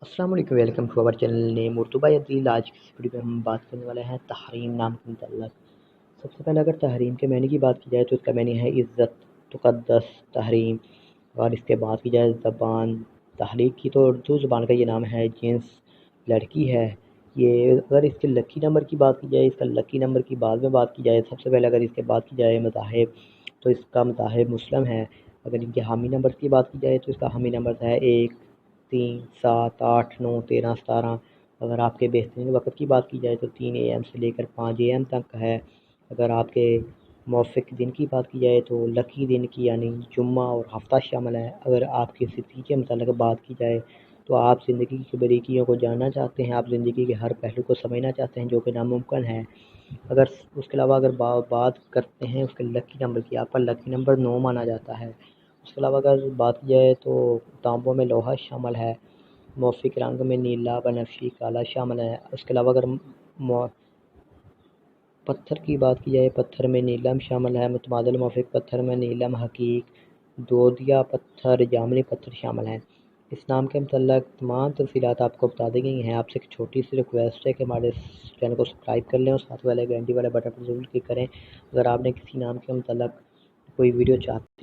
السلام علیکم، welcome to our channel name Urdu by Adeel. آج کی اس ویڈیو میں ہم بات کرنے والے ہیں تحریم نام کے متعلق۔ سب سے پہلے اگر تحریم کے معنی کی بات کی جائے تو اس کا معنی ہے عزت، تقدس، تحریم۔ اور اس کے بعد کی جائے زبان تحریک کی تو اردو زبان کا یہ نام ہے، جنس لڑکی ہے یہ۔ اگر اس کے لکی نمبر کی بات کی جائے، اس کا لکی نمبر کی بعد میں بات کی جائے، سب سے پہلے اگر اس کے بعد کی جائے مذاہب تو اس کا مذاہب مسلم ہے۔ اگر ان کے حامی نمبر کی بات کی جائے تو اس کا حامی نمبر ہے 1 3 7 8 9 13 17۔ اگر آپ کے بہترین وقت کی بات کی جائے تو 3 AM سے لے کر 5 AM تک ہے۔ اگر آپ کے موافق دن کی بات کی جائے تو لکی دن کی یعنی جمعہ اور ہفتہ شامل ہے۔ اگر آپ کی زندگی کے متعلق بات کی جائے تو آپ زندگی کی باریکیوں کو جاننا چاہتے ہیں، آپ زندگی کے ہر پہلو کو سمجھنا چاہتے ہیں جو کہ ناممکن ہے۔ اگر اس کے علاوہ اگر بات کرتے ہیں اس کے لکی نمبر کی، آپ کا لکی نمبر 9 مانا جاتا ہے۔ اس کے علاوہ اگر بات کی جائے تو تانبوں میں لوہا شامل ہے، موافق رنگ میں نیلا، بنفشی، کالا شامل ہے۔ اس کے علاوہ اگر پتھر کی بات کی جائے، پتھر میں نیلم شامل ہے، متبادل موافق پتھر میں نیلم، حقیق، دودیا پتھر، جامنی پتھر شامل ہیں۔ اس نام کے متعلق تمام تفصیلات آپ کو بتا دی گئی ہیں۔ آپ سے ایک چھوٹی سی ریکویسٹ ہے کہ ہمارے چینل کو سبسکرائب کر لیں اور ساتھ والے گھنٹی والے بٹن پر ضرور کلک کریں۔ اگر آپ نے کسی نام کے متعلق کوئی ویڈیو چاہتے ہیں